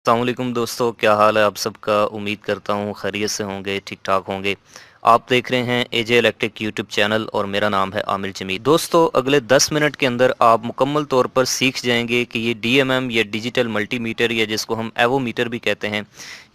अस्सलामुअलैकुम दोस्तों, क्या हाल है आप सबका। उम्मीद करता हूँ खैरियत से होंगे, ठीक-ठाक होंगे। आप देख रहे हैं एजे इलेक्ट्रिक यूट्यूब चैनल और मेरा नाम है आमिर जमील। दोस्तों, अगले 10 मिनट के अंदर आप मुकम्मल तौर पर सीख जाएंगे कि ये डीएमएम या डिजिटल मल्टीमीटर या जिसको हम एवोमीटर भी कहते हैं,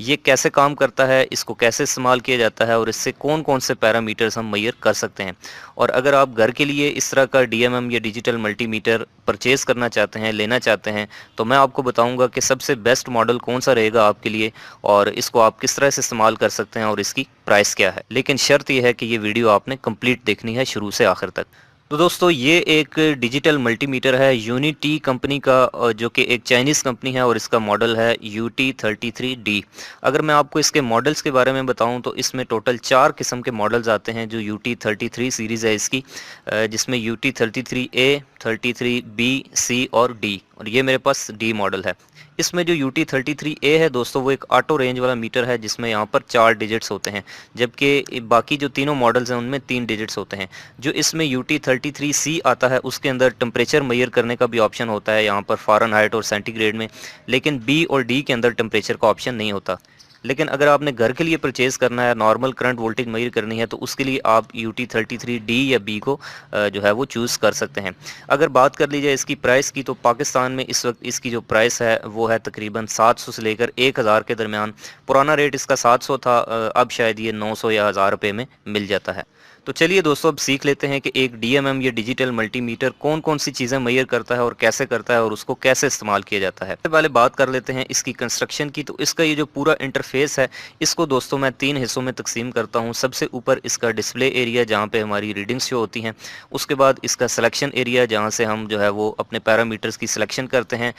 ये कैसे काम करता है, इसको कैसे इस्तेमाल किया जाता है और इससे कौन-कौन से पैरामीटर्स हम मेज़र कर सकते हैं। और अगर आप घर के लिए इस तरह का डीएमएम या डिजिटल मल्टीमीटर परचेज़ करना चाहते हैं, लेना चाहते हैं, तो मैं आपको बताऊँगा कि सबसे बेस्ट मॉडल कौन-सा रहेगा आपके लिए और इसको आप किस तरह से इस्तेमाल कर सकते हैं और इसकी प्राइस क्या है। लेकिन शर्त यह है कि ये वीडियो आपने कंप्लीट देखनी है शुरू से आखिर तक। तो दोस्तों, ये एक डिजिटल मल्टीमीटर है यूनिटी कंपनी का, जो कि एक चाइनीज़ कंपनी है और इसका मॉडल है UT33D। अगर मैं आपको इसके मॉडल्स के बारे में बताऊं तो इसमें टोटल 4 किस्म के मॉडल्स आते हैं। जो UT33 सीरीज़ है इसकी, जिसमें UT33A, 33B, C और D, और ये मेरे पास D मॉडल है। इसमें जो UT33A है दोस्तों, वो एक ऑटो रेंज वाला मीटर है जिसमें यहाँ पर 4 डिजिट्स होते हैं, जबकि बाकी जो तीनों मॉडल्स हैं उनमें 3 डिजिट्स होते हैं। जो इसमें UT33C आता है उसके अंदर टेम्परेचर मेजर करने का भी ऑप्शन होता है यहाँ पर फ़ारेनहाइट और सेंटीग्रेड में, लेकिन B और D के अंदर टेम्परेचर का ऑप्शन नहीं होता। लेकिन अगर आपने घर के लिए परचेज़ करना है, नॉर्मल करंट वोल्टेज मेजर करनी है, तो उसके लिए आप UT33D या B को जो है वो चूज़ कर सकते हैं। अगर बात कर ली जाए इसकी प्राइस की, तो पाकिस्तान में इस वक्त इसकी जो प्राइस है वो है तकरीबन 700 से लेकर 1000 के दरमियान। पुराना रेट इसका 700 था, अब शायद ये 900 या 1000 रुपये में मिल जाता है। तो चलिए दोस्तों, अब सीख लेते हैं कि एक डीएमएम या डिजिटल मल्टीमीटर कौन कौन सी चीज़ें मेजर करता है और कैसे करता है और उसको कैसे इस्तेमाल किया जाता है। सबसे पहले बात कर लेते हैं इसकी कंस्ट्रक्शन की। तो इसका ये जो पूरा इंटरफेस है, इसको दोस्तों मैं 3 हिस्सों में तकसीम करता हूँ। सबसे ऊपर इसका डिस्प्ले एरिया जहाँ पे हमारी रीडिंग्स शो होती हैं, उसके बाद इसका सिलेक्शन एरिया जहाँ से हम जो है वो अपने पैरामीटर्स की सिलेक्शन करते हैं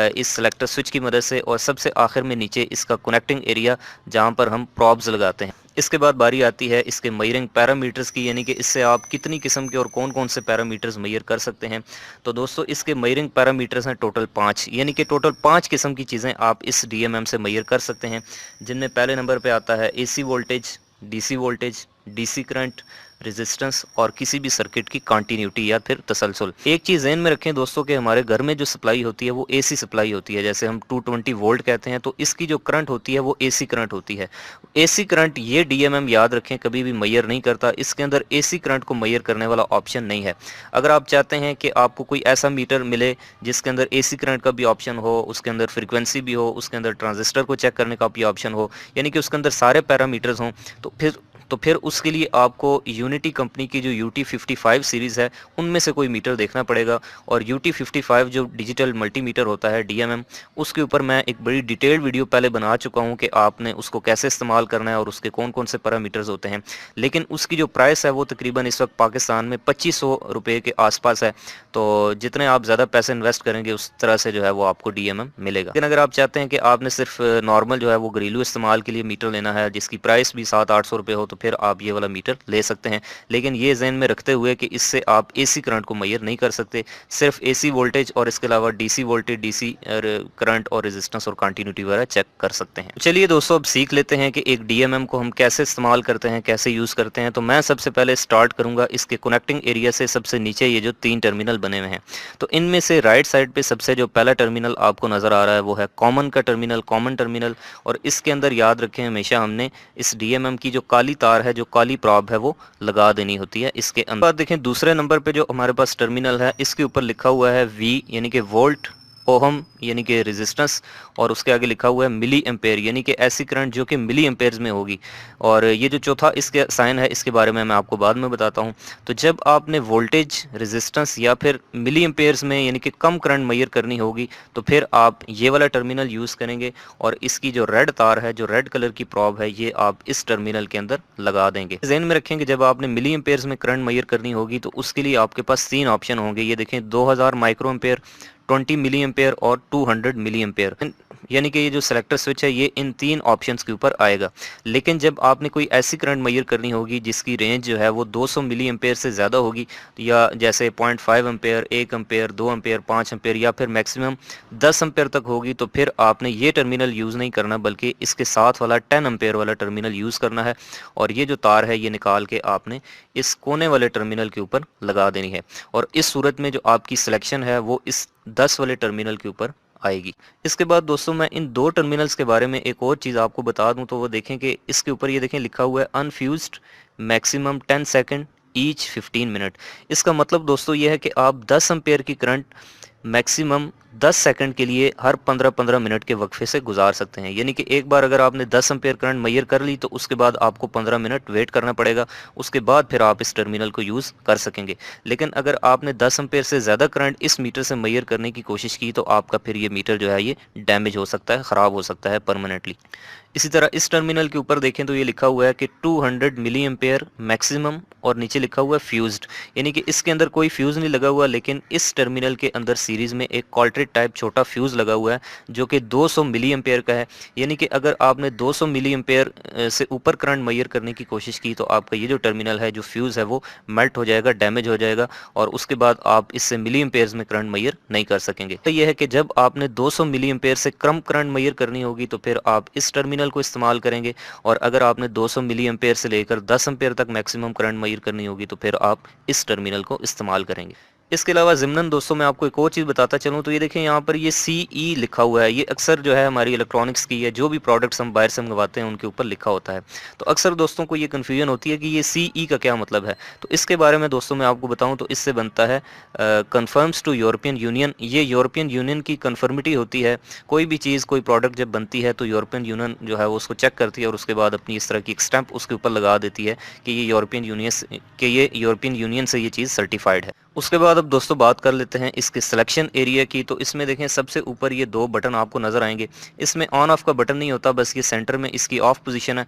इस सेलेक्टर स्विच की मदद से, और सबसे आखिर में नीचे इसका कनेक्टिंग एरिया जहाँ पर हम प्रॉब्स लगाते हैं। इसके बाद बारी आती है इसके मेजरिंग पैरामीटर्स की, यानी कि इससे आप कितनी किस्म के और कौन कौन से पैरामीटर्स मेजर कर सकते हैं। तो दोस्तों, इसके मेजरिंग पैरामीटर्स हैं टोटल 5, यानी कि टोटल 5 किस्म की चीज़ें आप इस डीएमएम से मेजर कर सकते हैं, जिनमें पहले नंबर पे आता है AC voltage, DC voltage, DC current, resistance और किसी भी सर्किट की कंटिन्यूटी या फिर तसलसल। एक चीज़ ध्यान में रखें दोस्तों कि हमारे घर में जो सप्लाई होती है वो एसी सप्लाई होती है, जैसे हम 220 वोल्ट कहते हैं, तो इसकी जो करंट होती है वो एसी करंट होती है। एसी करंट ये डीएमएम याद रखें कभी भी मेजर नहीं करता, इसके अंदर एसी करंट को मेजर करने वाला ऑप्शन नहीं है। अगर आप चाहते हैं कि आपको कोई ऐसा मीटर मिले जिसके अंदर एसी करंट का भी ऑप्शन हो, उसके अंदर फ्रीक्वेंसी भी हो, उसके अंदर ट्रांजिस्टर को चेक करने का भी ऑप्शन हो, यानी कि उसके अंदर सारे पैरामीटर्स हों, तो फिर उसके लिए आपको यूनिटी कंपनी की जो UT55 सीरीज़ है उनमें से कोई मीटर देखना पड़ेगा। और UT55 जो डिजिटल मल्टीमीटर होता है डीएमएम, उसके ऊपर मैं एक बड़ी डिटेल्ड वीडियो पहले बना चुका हूं कि आपने उसको कैसे इस्तेमाल करना है और उसके कौन कौन से पैरामीटर्स होते हैं। लेकिन उसकी जो प्राइस है वो तकरीबन इस वक्त पाकिस्तान में 2500 रुपये के आसपास है। तो जितने आप ज़्यादा पैसे इन्वेस्ट करेंगे उस तरह से जो है वो आपको डीएमएम मिलेगा। लेकिन अगर आप चाहते हैं कि आपने सिर्फ नॉर्मल जो है वो घरेलू इस्तेमाल के लिए मीटर लेना है जिसकी प्राइस भी 700-800 रुपये हो, तो फिर आप ये वाला मीटर ले सकते हैं। लेकिन ये ज़हन में रखते हुए कि इससे आप एसी करंट को मेजर नहीं कर सकते, सिर्फ एसी वोल्टेज और इसके अलावा डीसी वोल्टेज, डीसी करंट और रेजिस्टेंस और कंटिन्यूटी वगैरह चेक कर सकते हैं। चलिए दोस्तों, अब सीख लेते हैं कि एक डीएमएम को हम कैसे इस्तेमाल करते हैं, कैसे यूज़ करते हैं। तो मैं सबसे पहले स्टार्ट करूँगा इसके कनेक्टिंग एरिया से। सबसे नीचे ये जो 3 टर्मिनल बने हुए हैं, तो इनमें से राइट साइड पे सबसे जो पहला टर्मिनल आपको नज़र आ रहा है वो है कॉमन का टर्मिनल, कॉमन टर्मिनल। और इसके अंदर याद रखें हमेशा हमने इस डीएमएम की जो काली तार है, जो काली प्रॉब है, वो लगा देनी होती है इसके अंदर। बाद देखें दूसरे नंबर पे जो हमारे पास टर्मिनल है, इसके ऊपर लिखा हुआ है V यानी कि वोल्ट, ओहम यानी कि रेजिस्टेंस, और उसके आगे लिखा हुआ है मिली एम्पेयर यानी कि ऐसी करंट जो कि मिली एम्पेयर्स में होगी। और ये जो चौथा इसके साइन है, इसके बारे में मैं आपको बाद में बताता हूँ। तो जब आपने वोल्टेज, रेजिस्टेंस या फिर मिली एम्पेयर्स में यानी कि कम करंट मेजर करनी होगी, तो फिर आप ये वाला टर्मिनल यूज़ करेंगे और इसकी जो रेड तार है, जो रेड कलर की प्रॉब है, ये आप इस टर्मिनल के अंदर लगा देंगे। ज़हन में रखेंगे जब आपने मिली एम्पेयर्स में करंट मेजर करनी होगी तो उसके लिए आपके पास 3 ऑप्शन होंगे। ये देखें, 2000 माइक्रो एम्पेयर, 20 मिली एम्पेयर और 200 मिली एम्पेयर, यानी कि ये जो सेलेक्टर स्विच है ये इन 3 ऑप्शंस के ऊपर आएगा। लेकिन जब आपने कोई ऐसी करंट मेजर करनी होगी जिसकी रेंज जो है वो 200 मिली एम्पेयर से ज़्यादा होगी, या जैसे 0.5 एम्पेयर, 1 एम्पेयर, 2 एम्पेयर, 5 एम्पेयर या फिर मैक्सिमम 10 एम्पेयर तक होगी, तो फिर आपने ये टर्मिनल यूज़ नहीं करना, बल्कि इसके साथ वाला 10 एम्पेयर वाला टर्मिनल यूज़ करना है। और ये जो तार है ये निकाल के आपने इस कोने वाले टर्मिनल के ऊपर लगा देनी है। और इस सूरत में जो आपकी सिलेक्शन है वो इस 10 वाले टर्मिनल के ऊपर आएगी। इसके बाद दोस्तों मैं इन 2 टर्मिनल्स के बारे में एक और चीज़ आपको बता दूं, तो वो देखें कि इसके ऊपर ये देखें लिखा हुआ है unfused maximum 10 second each 15 minute. इसका मतलब दोस्तों ये है कि आप 10 एम्पेयर की करंट मैक्सिमम 10 सेकंड के लिए हर 15-15 मिनट के वक्फे से गुजार सकते हैं। यानी कि एक बार अगर आपने 10 एम्पेयर करंट मैयर कर ली तो उसके बाद आपको 15 मिनट वेट करना पड़ेगा, उसके बाद फिर आप इस टर्मिनल को यूज़ कर सकेंगे। लेकिन अगर आपने 10 एम्पेयर से ज़्यादा करंट इस मीटर से मैयर करने की कोशिश की तो आपका फिर ये मीटर जो है ये डैमेज हो सकता है, ख़राब हो सकता है परमानेंटली। इसी तरह इस टर्मिनल के ऊपर देखें तो ये लिखा हुआ है कि 200 मिली एम्पेयर मैक्सिमम और नीचे लिखा हुआ है फ्यूज्ड, यानी कि इसके अंदर कोई फ्यूज़ नहीं लगा हुआ, लेकिन इस टर्मिनल के अंदर सीरीज़ में एक कॉल्ट्रेट टाइप छोटा फ्यूज़ लगा हुआ है जो कि 200 मिली एम्पेयर का है। यानी कि अगर आपने 200 मिली एम्पेयर से ऊपर करंट मैयर करने की कोशिश की तो आपका ये जो टर्मिनल है, जो फ्यूज़ है, वो मेल्ट हो जाएगा, डैमेज हो जाएगा और उसके बाद आप इससे मिली एम्पेयर्स में करंट मैयर नहीं कर सकेंगे। तो यह है कि जब आपने 200 मिली एम्पेयर से कम करंट मैयर करनी होगी तो फिर आप इस टर्मिनल को इस्तेमाल करेंगे, और अगर आपने 200 मिली एम्पेयर से लेकर 10 एम्पेयर तक मैक्सिमम करंट मैयर करनी होगी तो फिर आप इस टर्मिनल को इस्तेमाल करेंगे। इसके अलावा ज़िम्नन दोस्तों मैं आपको एक और चीज़ बताता चलूँ तो ये देखें यहाँ पर ये CE लिखा हुआ है। ये अक्सर जो है हमारी इलेक्ट्रॉनिक्स की या जो भी प्रोडक्ट्स हम बाहर से मंगवाते हैं उनके ऊपर लिखा होता है। तो अक्सर दोस्तों को ये कन्फ्यूजन होती है कि ये CE का क्या मतलब है। तो इसके बारे में दोस्तों मैं आपको बताऊँ तो इससे बनता है कन्फर्म्स टू यूरोपियन यूनियन। ये यूरोपियन यूनियन की कन्फर्मिटी होती है। कोई भी चीज़, कोई प्रोडक्ट जब बनती है तो यूरोपियन यूनियन जो है वो उसको चेक करती है और उसके बाद अपनी इस तरह की एक स्टैंप उसके ऊपर लगा देती है कि ये यूरोपियन यूनियन से ये चीज़ सर्टिफाइड है। उसके बाद अब दोस्तों बात कर लेते हैं इसके सिलेक्शन एरिया की। तो इसमें देखें सबसे ऊपर ये 2 बटन आपको नज़र आएंगे। इसमें ऑन ऑफ का बटन नहीं होता, बस ये सेंटर में इसकी ऑफ पोजीशन है,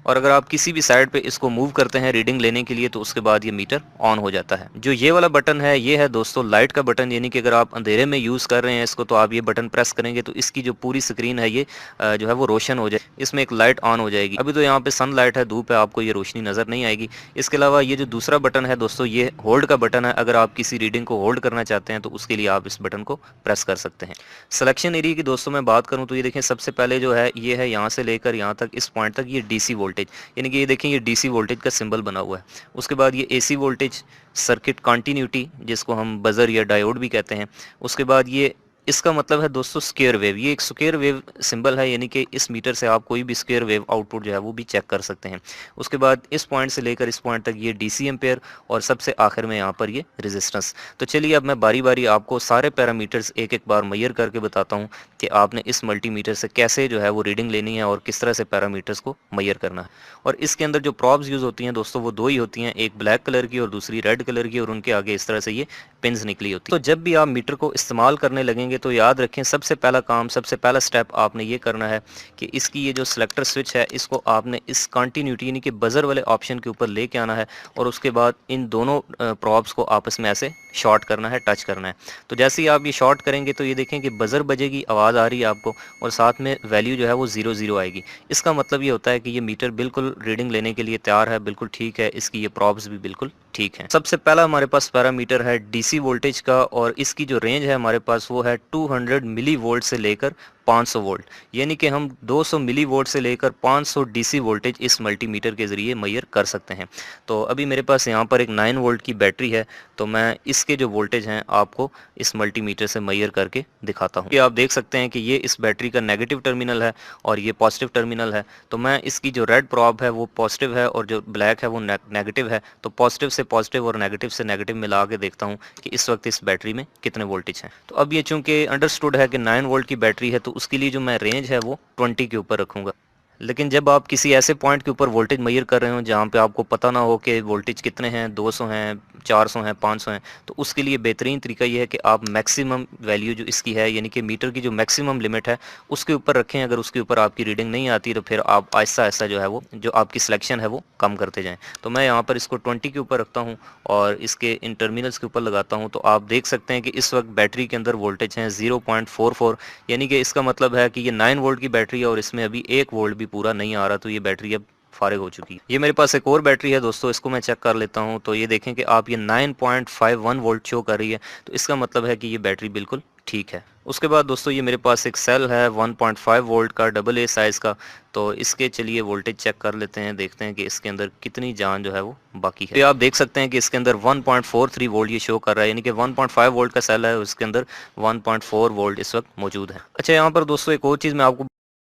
और अगर आप किसी भी साइड पे इसको मूव करते हैं रीडिंग लेने के लिए तो उसके बाद ये मीटर ऑन हो जाता है। जो ये वाला बटन है ये है दोस्तों लाइट का बटन, यानी कि अगर आप अंधेरे में यूज़ कर रहे हैं इसको तो आप ये बटन प्रेस करेंगे तो इसकी जो पूरी स्क्रीन है ये जो है वो रोशन हो जाए, इसमें एक लाइट ऑन हो जाएगी। अभी तो यहाँ पे सन लाइट है, धूप है, आपको ये रोशनी नज़र नहीं आएगी। इसके अलावा ये जो दूसरा बटन है दोस्तों ये होल्ड का बटन है। अगर आप किसी रीडिंग को होल्ड करना चाहते हैं तो उसके लिए आप इस बटन को प्रेस कर सकते हैं। सिलेक्शन एरिया की दोस्तों मैं बात करूँ तो ये देखें सबसे पहले जो है ये है यहाँ से लेकर यहाँ तक, इस पॉइंट तक ये DC वोल्टेज, यानी कि ये देखें ये DC वोल्टेज का सिंबल बना हुआ है। उसके बाद ये AC वोल्टेज, सर्किट कंटिन्यूटी जिसको हम बजर या डायोड भी कहते हैं। उसके बाद ये इसका मतलब है दोस्तों स्क्वायर वेव, ये एक स्क्वायर वेव सिंबल है, यानी कि इस मीटर से आप कोई भी स्क्वायर वेव आउटपुट जो है वो भी चेक कर सकते हैं। उसके बाद इस पॉइंट से लेकर इस पॉइंट तक ये DC एम्पेयर, और सबसे आखिर में यहाँ पर ये रेजिस्टेंस। तो चलिए अब मैं बारी बारी आपको सारे पैरामीटर्स एक एक बार मैयर करके बताता हूँ कि आपने इस मल्टीमीटर से कैसे जो है वो रीडिंग लेनी है और किस तरह से पैरामीटर्स को मैयर करना है। और इसके अंदर जो प्रॉब्स यूज़ होती हैं दोस्तों वो 2 ही होती हैं, एक ब्लैक कलर की और दूसरी रेड कलर की, और उनके आगे इस तरह से ये पिन्स निकली होती है। तो जब भी आप मीटर को इस्तेमाल करने लगेंगे तो याद रखें सबसे पहला काम, सबसे पहला स्टेप आपने ये करना है कि इसकी ये जो सिलेक्टर स्विच है इसको आपने इस कंटिन्यूटी यानी कि बजर वाले ऑप्शन के ऊपर लेके आना है, और उसके बाद इन दोनों प्रॉब्स को आपस में ऐसे शॉर्ट करना है, टच करना है। तो जैसे ही आप ये शॉर्ट करेंगे तो ये देखें कि बजर बजेगी, आवाज़ आ रही है आपको, और साथ में वैल्यू जो है वो 00 आएगी। इसका मतलब ये होता है कि ये मीटर बिल्कुल रीडिंग लेने के लिए तैयार है, बिल्कुल ठीक है, इसकी ये प्रॉब्स भी बिल्कुल ठीक है। सबसे पहला हमारे पास पैरामीटर है DC वोल्टेज का, और इसकी जो रेंज है हमारे पास वो है 200 मिली वोल्ट से लेकर 500 वोल्ट, यानी कि हम 200 मिली वोल्ट से लेकर 500 DC वोल्टेज इस मल्टीमीटर के ज़रिए मैयर कर सकते हैं। तो अभी मेरे पास यहाँ पर एक 9 वोल्ट की बैटरी है, तो मैं इसके जो वोल्टेज हैं आपको इस मल्टीमीटर से मैयर करके दिखाता हूँ। ये आप देख सकते हैं कि ये इस बैटरी का नेगेटिव टर्मिनल है और ये पॉजिटिव टर्मिनल है। तो मैं इसकी जो रेड प्रॉब है वो पॉजिटिव है और जो ब्लैक है वो नेगेटिव है। तो पॉजिटिव से पॉजिटिव और नेगेटिव से नेगेटिव मिला के देखता हूँ कि इस वक्त इस बैटरी में कितने वोल्टेज हैं। तो अब ये चूंकि अंडरस्टूड है कि 9 वोल्ट की बैटरी है तो उसके लिए जो मैं रेंज है वो 20 के ऊपर रखूँगा। लेकिन जब आप किसी ऐसे पॉइंट के ऊपर वोल्टेज मैयर कर रहे हो जहाँ पे आपको पता ना हो कि वोल्टेज कितने हैं, 200 हैं, 400 हैं, 500 हैं, तो उसके लिए बेहतरीन तरीका ये है कि आप मैक्सिमम वैल्यू जो इसकी है यानी कि मीटर की जो मैक्सिमम लिमिट है उसके ऊपर रखें। अगर उसके ऊपर आपकी रीडिंग नहीं आती तो फिर आप आहिस्ता आहिस्ता जो है वो जो आपकी सिलेक्शन है वो कम करते जाएँ। तो मैं यहाँ पर इसको 20 के ऊपर रखता हूँ और इसके इन टर्मिनल्स के ऊपर लगाता हूँ। तो आप देख सकते हैं कि इस वक्त बैटरी के अंदर वोल्टेज हैं 0.44, यानी कि इसका मतलब है कि ये 9 वोल्ट की बैटरी है और इसमें अभी 1 वोल्ट भी पूरा नहीं आ रहा, तो ये बैटरी अब फारिग हो चुकी है। ये मेरे पास एक और बैटरी है दोस्तों, इसको मैं चेक कर लेता हूँ। तो ये देखें कि आप ये 9.51 वोल्ट शो कर रही है, तो इसका मतलब है कि ये बैटरी बिल्कुल ठीक है। उसके बाद दोस्तों ये मेरे पास एक सेल है 1.5 वोल्ट का AA साइज़ का, तो इसके चलिए वोल्टेज चेक कर लेते हैं, देखते हैं कि इसके अंदर कितनी जान जो है वो बाकी है। तो आप देख सकते हैं कि इसके अंदर 1.43 वोल्ट ये शो कर रहा है, यानी कि 1.5 वोल्ट का सेल है, उसके अंदर 1.4 वोल्ट इस वक्त मौजूद है। अच्छा, यहाँ पर दोस्तों एक और चीज़ मैं आपको,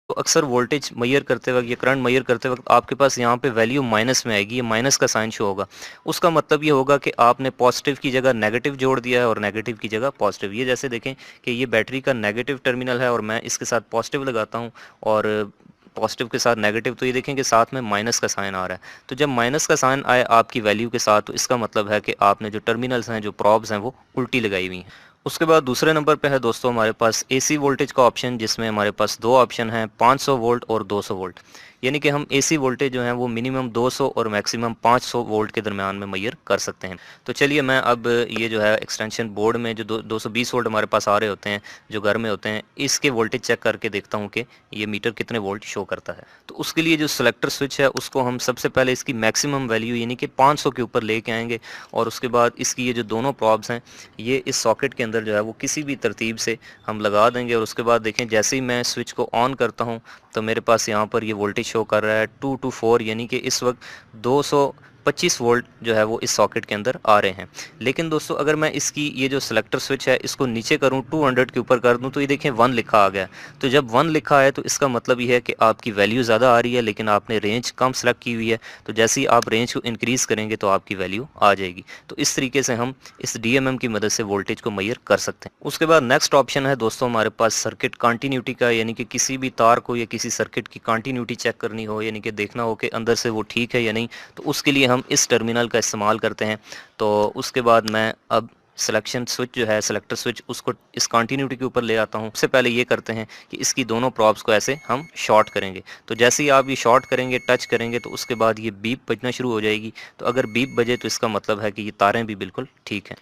तो अक्सर वोल्टेज मेजर करते वक्त या करंट मेजर करते वक्त आपके पास यहाँ पे वैल्यू माइनस में आएगी, ये माइनस का साइन शो होगा। उसका मतलब ये होगा कि आपने पॉजिटिव की जगह नेगेटिव जोड़ दिया है और नेगेटिव की जगह पॉजिटिव। ये जैसे देखें कि ये बैटरी का नेगेटिव टर्मिनल है और मैं इसके साथ पॉजिटिव लगाता हूँ और पॉजिटिव के साथ नेगेटिव, तो ये देखें कि साथ में माइनस का साइन आ रहा है। तो जब माइनस का साइन आए आपकी वैल्यू के साथ, तो इसका मतलब है कि आपने जो टर्मिनल्स हैं, जो प्रॉब्स हैं, वो उल्टी लगाई हुई हैं। उसके बाद दूसरे नंबर पे है दोस्तों हमारे पास एसी वोल्टेज का ऑप्शन, जिसमें हमारे पास दो ऑप्शन हैं, 500 वोल्ट और 200 वोल्ट। यानी कि हम एसी वोल्टेज जो है वो मिनिमम 200 और मैक्सिमम 500 वोल्ट के दरमियान में मेजर कर सकते हैं। तो चलिए मैं अब ये जो है एक्सटेंशन बोर्ड में जो 220 वोल्ट हमारे पास आ रहे होते हैं, जो घर में होते हैं, इसके वोल्टेज चेक करके देखता हूँ कि ये मीटर कितने वोल्ट शो करता है। तो उसके लिए जो सिलेक्टर स्विच है उसको हम सबसे पहले इसकी मैक्सिमम वैल्यू यानी कि 500 के ऊपर लेके आएंगे और उसके बाद इसकी ये जो दोनों प्रॉब्स हैं ये इस सॉकेट के अंदर जो है वो किसी भी तरतीब से हम लगा देंगे। और उसके बाद देखें जैसे ही मैं स्विच को ऑन करता हूँ तो मेरे पास यहाँ पर ये वोल्टेज शो कर रहा है 2 to 4, यानी कि इस वक्त 225 वोल्ट जो है वो इस सॉकेट के अंदर आ रहे हैं। लेकिन दोस्तों अगर मैं इसकी ये जो सिलेक्टर स्विच है इसको नीचे करूँ, 200 के ऊपर कर दूँ, तो ये देखें 1 लिखा आ गया। तो जब 1 लिखा है तो इसका मतलब ये है कि आपकी वैल्यू ज़्यादा आ रही है लेकिन आपने रेंज कम सेलेक्ट की हुई है। तो जैसे ही आप रेंज को इंक्रीज़ करेंगे तो आपकी वैल्यू आ जाएगी। तो इस तरीके से हम इस DMM की मदद से वोल्टेज को मेजर कर सकते हैं। उसके बाद नेक्स्ट ऑप्शन है दोस्तों हमारे पास सर्किट कंटिन्यूटी का, यानी कि किसी भी तार को या किसी सर्किट की कंटिन्यूटी चेक करनी हो, यानी कि देखना हो कि अंदर से वो ठीक है या नहीं, तो उसके लिए हम इस टर्मिनल का इस्तेमाल करते हैं। तो उसके बाद मैं अब सिलेक्शन स्विच जो है, सिलेक्टर स्विच, उसको इस कंटिन्यूटी के ऊपर ले आता हूँ। सबसे पहले ये करते हैं कि इसकी दोनों प्रॉब्स को ऐसे हम शॉर्ट करेंगे। तो जैसे ही आप ये शॉर्ट करेंगे, टच करेंगे, तो उसके बाद ये बीप बजना शुरू हो जाएगी। तो अगर बीप बजे तो इसका मतलब है कि ये तारें भी बिल्कुल ठीक हैं।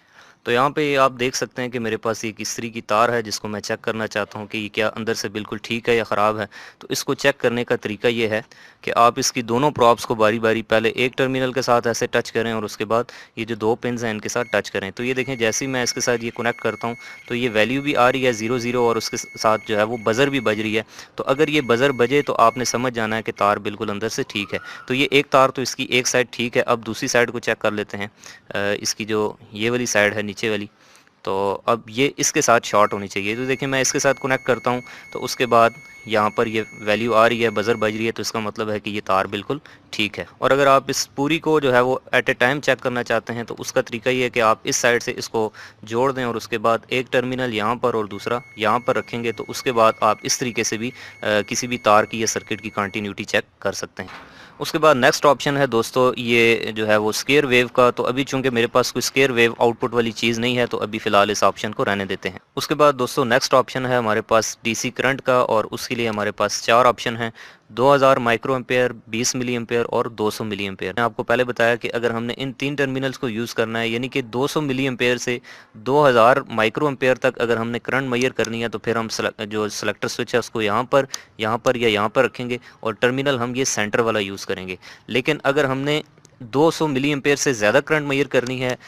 तो यहाँ पे आप देख सकते हैं कि मेरे पास एक इस्त्री की तार है जिसको मैं चेक करना चाहता हूँ कि ये क्या अंदर से बिल्कुल ठीक है या ख़राब है। तो इसको चेक करने का तरीका ये है कि आप इसकी दोनों प्रॉब्स को बारी बारी पहले एक टर्मिनल के साथ ऐसे टच करें और उसके बाद ये जो दो पिन्स हैं इनके साथ टच करें। तो ये देखें जैसे ही मैं इसके साथ ये कनेक्ट करता हूँ तो ये वैल्यू भी आ रही है 00 और उसके साथ जो है वो बज़र भी बज रही है। तो अगर ये बज़र बजे तो आपने समझ जाना है कि तार बिल्कुल अंदर से ठीक है। तो ये एक तार तो इसकी एक साइड ठीक है। अब दूसरी साइड को चेक कर लेते हैं। इसकी जो ये वाली साइड है नीचे वाली, तो अब ये इसके साथ शॉर्ट होनी चाहिए। तो देखिए मैं इसके साथ कनेक्ट करता हूँ तो उसके बाद यहाँ पर ये वैल्यू आ रही है, बज़र बज रही है, तो इसका मतलब है कि ये तार बिल्कुल ठीक है। और अगर आप इस पूरी को जो है वो एट ए टाइम चेक करना चाहते हैं तो उसका तरीका ये है कि आप इस साइड से इसको जोड़ दें और उसके बाद एक टर्मिनल यहाँ पर और दूसरा यहाँ पर रखेंगे। तो उसके बाद आप इस तरीके से भी किसी भी तार की या सर्किट की कंटिन्यूटी चेक कर सकते हैं। उसके बाद नेक्स्ट ऑप्शन है दोस्तों ये जो है वो स्केयर वेव का। तो अभी चूंकि मेरे पास कोई स्केयर वेव आउटपुट वाली चीज़ नहीं है तो अभी फ़िलहाल इस ऑप्शन को रहने देते हैं। उसके बाद दोस्तों नेक्स्ट ऑप्शन है हमारे पास DC करंट का और उसके लिए हमारे पास 4 ऑप्शन हैं, 2000 माइक्रो एम्पेयर, 20 मिली एम्पेयर और 200 मिली एम्पेयर। मैंने आपको पहले बताया कि अगर हमने इन 3 टर्मिनल्स को यूज़ करना है, यानी कि 200 मिली एम्पेयर से 2000 माइक्रो एम्पेयर तक अगर हमने करंट मेजर करनी है, तो फिर हम जो सिलेक्टर स्विच है उसको यहाँ पर या यहाँ पर रखेंगे और टर्मिनल हम ये सेंटर वाला यूज़ करेंगे। लेकिन अगर हमने 200 मिली एम्पेयर से ज़्यादा करंट मेजर करनी है,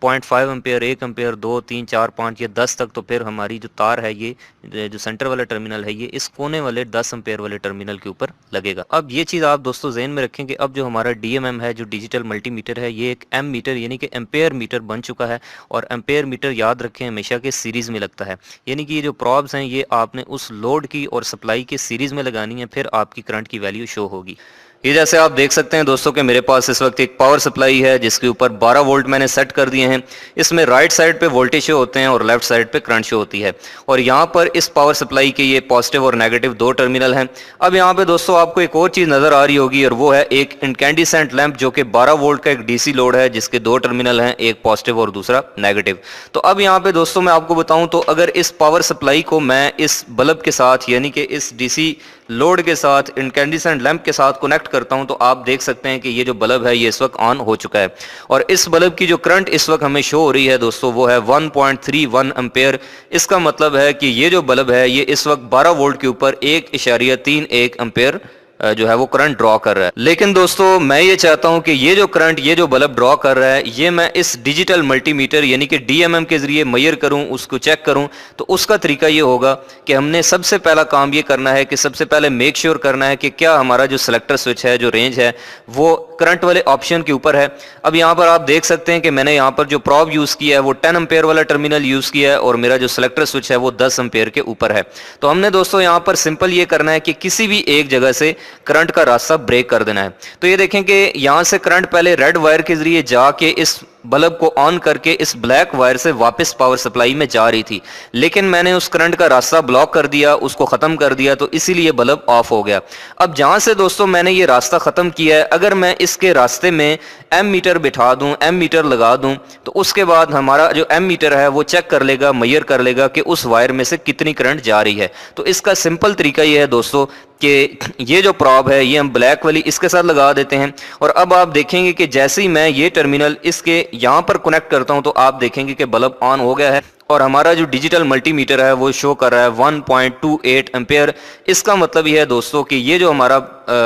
0.5 एम्पेयर, 1 एम्पेयर, 2, 3, 4, 5 या 10 तक, तो फिर हमारी जो तार है ये जो सेंटर वाला टर्मिनल है ये इस कोने वाले 10 एम्पेयर वाले टर्मिनल के ऊपर लगेगा। अब ये चीज़ आप दोस्तों ज़हन में रखें कि अब जो हमारा DMM है, जो डिजिटल मल्टीमीटर है, ये एक M मीटर यानी कि एम्पेयर मीटर बन चुका है। और एम्पेयर मीटर याद रखें हमेशा के सीरीज़ में लगता है, यानी कि ये जो प्रॉब्स हैं ये आपने उस लोड की और सप्लाई के सीरीज़ में लगानी है, फिर आपकी करंट की वैल्यू शो होगी। ये जैसे आप देख सकते हैं दोस्तों कि मेरे पास इस वक्त एक पावर सप्लाई है जिसके ऊपर 12 वोल्ट मैंने सेट कर दिए हैं। इसमें राइट साइड पे वोल्टेज शो होते हैं और लेफ्ट साइड पे करंट शो होती है। और यहाँ पर इस पावर सप्लाई के ये पॉजिटिव और नेगेटिव 2 टर्मिनल हैं। अब यहाँ पे दोस्तों आपको एक और चीज़ नज़र आ रही होगी और वो है एक इनकैंडिसेंट लैंप जो कि 12 वोल्ट का एक DC लोड है जिसके 2 टर्मिनल हैं, एक पॉजिटिव और दूसरा नेगेटिव। तो अब यहाँ पे दोस्तों मैं आपको बताऊँ तो अगर इस पावर सप्लाई को मैं इस बल्ब के साथ यानी कि इस DC लोड के साथ इनकैंडिसेंट लैंप के साथ कनेक्ट करता हूं तो आप देख सकते हैं कि ये जो बल्ब है ये इस वक्त ऑन हो चुका है। और इस बल्ब की जो करंट इस वक्त हमें शो हो रही है दोस्तों वो है 1.31 एम्पेयर। इसका मतलब है कि ये जो बल्ब है ये इस वक्त 12 वोल्ट के ऊपर 1.31 एम्पेयर जो है वो करंट ड्रॉ कर रहा है। लेकिन दोस्तों मैं ये चाहता हूं कि ये जो करंट, ये जो बल्ब ड्रॉ कर रहा है, ये मैं इस डिजिटल मल्टीमीटर यानी कि डीएमएम के जरिए मेजर करूं, उसको चेक करूं। तो उसका तरीका ये होगा कि हमने सबसे पहला काम ये करना है कि सबसे पहले मेक श्योर करना है कि क्या हमारा जो सिलेक्टर स्विच है, जो रेंज है, वो करंट वाले ऑप्शन के ऊपर है। अब यहाँ पर आप देख सकते हैं कि मैंने यहाँ पर जो प्रॉब यूज किया है वो 10 एम्पेयर वाला टर्मिनल यूज किया है और मेरा जो सिलेक्टर स्विच है वो 10 एम्पेयर के ऊपर है। तो हमने दोस्तों यहाँ पर सिंपल ये करना है कि किसी भी एक जगह से करंट का रास्ता ब्रेक कर देना है। तो ये देखें कि यहां से करंट पहले रेड वायर के जरिए जाके इस बल्ब को ऑन करके इस ब्लैक वायर से वापस पावर सप्लाई में जा रही थी, लेकिन मैंने उस करंट का रास्ता ब्लॉक कर दिया, उसको खत्म कर दिया, तो इसीलिए बल्ब ऑफ हो गया। अब जहां से दोस्तों मैंने ये रास्ता खत्म किया है, अगर मैं इसके रास्ते में एम मीटर बिठा दूं, एम मीटर लगा दूं, तो उसके बाद हमारा जो एम मीटर है वो चेक कर लेगा, मेजर कर लेगा कि उस वायर में से कितनी करंट जा रही है। तो इसका सिंपल तरीका ये है दोस्तों कि ये जो प्रॉब है ये हम ब्लैक वाली इसके साथ लगा देते हैं, और अब आप देखेंगे कि जैसे ही मैं ये टर्मिनल इसके यहां पर कनेक्ट करता हूं तो आप देखेंगे कि बल्ब ऑन हो गया है और हमारा जो डिजिटल मल्टीमीटर है वो शो कर रहा है 1.28 एम्पेयर। इसका मतलब यह है दोस्तों कि ये जो हमारा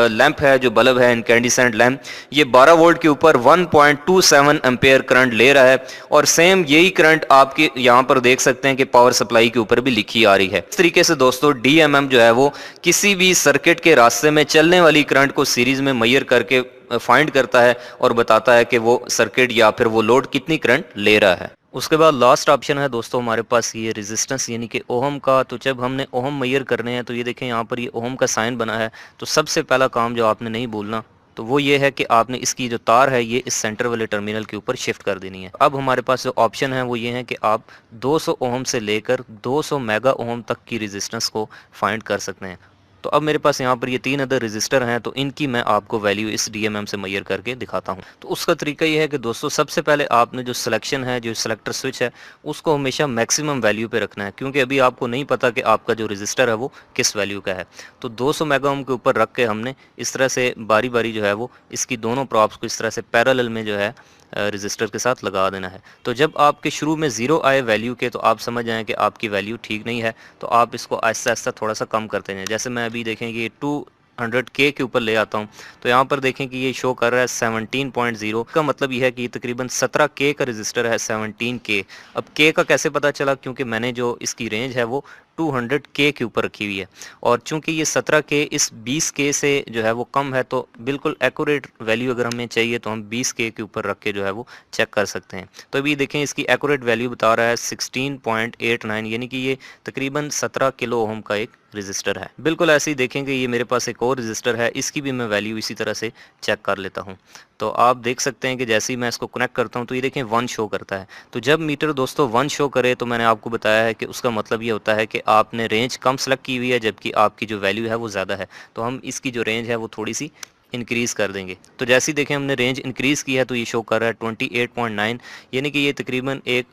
लैंप है, जो बल्ब है इनकैंडिसेंट लैंप, ये 12 वोल्ट के ऊपर 1.27 एम्पेयर करंट ले रहा है, और सेम यही करंट आपके यहाँ पर देख सकते हैं कि पावर सप्लाई के ऊपर भी लिखी आ रही है। इस तरीके से दोस्तों डीएमएम जो है वो किसी भी सर्किट के रास्ते में चलने वाली करंट को सीरीज में मेजर करके फाइंड करता है और बताता है कि वो सर्किट या फिर वो लोड कितनी करंट ले रहा है। उसके बाद लास्ट ऑप्शन है दोस्तों हमारे पास ये रेजिस्टेंस यानी कि ओहम का। तो जब हमने ओहम मेजर करने हैं तो ये देखें यहाँ पर ये ओहम का साइन बना है। तो सबसे पहला काम जो आपने नहीं भूलना तो वो ये है कि आपने इसकी जो तार है ये इस सेंटर वाले टर्मिनल के ऊपर शिफ्ट कर देनी है। अब हमारे पास जो ऑप्शन है वो ये है कि आप 200 ओहम से लेकर 200 मेगा ओहम तक की रेजिस्टेंस को फाइंड कर सकते हैं। तो अब मेरे पास यहाँ पर ये 3 अदर रजिस्टर हैं, तो इनकी मैं आपको वैल्यू इस डीएमएम से मेजर करके दिखाता हूँ। तो उसका तरीका ये है कि दोस्तों सबसे पहले आपने जो सिलेक्शन है, जो सिलेक्टर स्विच है, उसको हमेशा मैक्सिमम वैल्यू पे रखना है, क्योंकि अभी आपको नहीं पता कि आपका जो रजिस्टर है वो किस वैल्यू का है। तो 200 मेगा ओम के ऊपर रख के हमने इस तरह से बारी बारी जो है वो इसकी दोनों प्रॉप्स को इस तरह से पैरेलल में जो है रजिस्टर के साथ लगा देना है। तो जब आपके शुरू में 0 आए वैल्यू के तो आप समझ जाएं कि आपकी वैल्यू ठीक नहीं है, तो आप इसको आहिस्ता आहिस्ता थोड़ा सा कम करते हैं। जैसे मैं अभी देखें कि 200K के ऊपर ले आता हूँ, तो यहाँ पर देखें कि ये शो कर रहा है 17.0 का मतलब ये है कि ये तकरीबन 17K का रजिस्टर है 17K। अब K का कैसे पता चला, क्योंकि मैंने जो इसकी रेंज है वो 200K के ऊपर रखी हुई है, और चूंकि ये 17K इस 20K से जो है वो कम है, तो बिल्कुल एक्यूरेट वैल्यू अगर हमें चाहिए तो हम 20K के ऊपर रख के जो है वो चेक कर सकते हैं। तो अभी देखें इसकी एक्यूरेट वैल्यू बता रहा है 16.89, यानी कि ये तकरीबन 17 किलो ओम का एक रजिस्टर है। बिल्कुल ऐसे ही देखेंगे ये मेरे पास एक और रजिस्टर है, इसकी भी मैं वैल्यू इसी तरह से चेक कर लेता हूँ। तो आप देख सकते हैं कि जैसे ही मैं इसको कनेक्ट करता हूँ तो ये देखें 1 शो करता है। तो जब मीटर दोस्तों 1 शो करे तो मैंने आपको बताया है कि उसका मतलब ये होता है कि आपने रेंज कम सेलेक्ट की हुई है, जबकि आपकी जो वैल्यू है वो ज़्यादा है। तो हम इसकी जो रेंज है वो थोड़ी सी इंक्रीज़ कर देंगे। तो जैसे ही देखें हमने रेंज इंक्रीज़ की है तो ये शो कर रहा है 28.9, यानी कि ये तकरीबन एक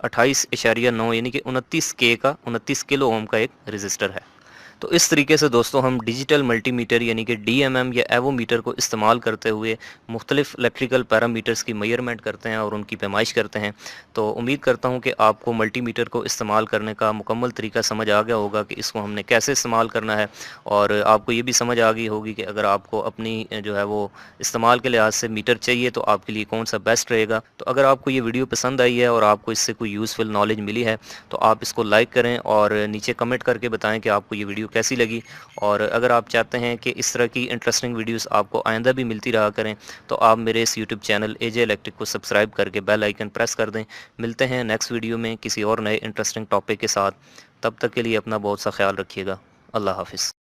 28.9 यानी कि 29K का 29 किलो ओम का एक रजिस्टर है। तो इस तरीके से दोस्तों हम डिजिटल मल्टीमीटर यानी कि डीएमएम या एवोमीटर को इस्तेमाल करते हुए मुख्तलिफ इलेक्ट्रिकल पैरामीटर्स की मेजरमेंट करते हैं और उनकी पैमाइश करते हैं। तो उम्मीद करता हूं कि आपको मल्टीमीटर को इस्तेमाल करने का मुकम्मल तरीका समझ आ गया होगा कि इसको हमने कैसे इस्तेमाल करना है, और आपको ये भी समझ आ गई होगी कि अगर आपको अपनी जो है वो इस्तेमाल के लिहाज से मीटर चाहिए तो आपके लिए कौन सा बेस्ट रहेगा। तो अगर आपको ये वीडियो पसंद आई है और आपको इससे कोई यूज़फुल नॉलेज मिली है तो आप इसको लाइक करें और नीचे कमेंट करके बताएं कि आपको ये वीडियो कैसी लगी। और अगर आप चाहते हैं कि इस तरह की इंटरेस्टिंग वीडियोस आपको आइंदा भी मिलती रहा करें तो आप मेरे इस यूट्यूब चैनल एजे इलेक्ट्रिक को सब्सक्राइब करके बेल आइकन प्रेस कर दें। मिलते हैं नेक्स्ट वीडियो में किसी और नए इंटरेस्टिंग टॉपिक के साथ। तब तक के लिए अपना बहुत सा ख्याल रखिएगा। अल्लाह हाफिज़।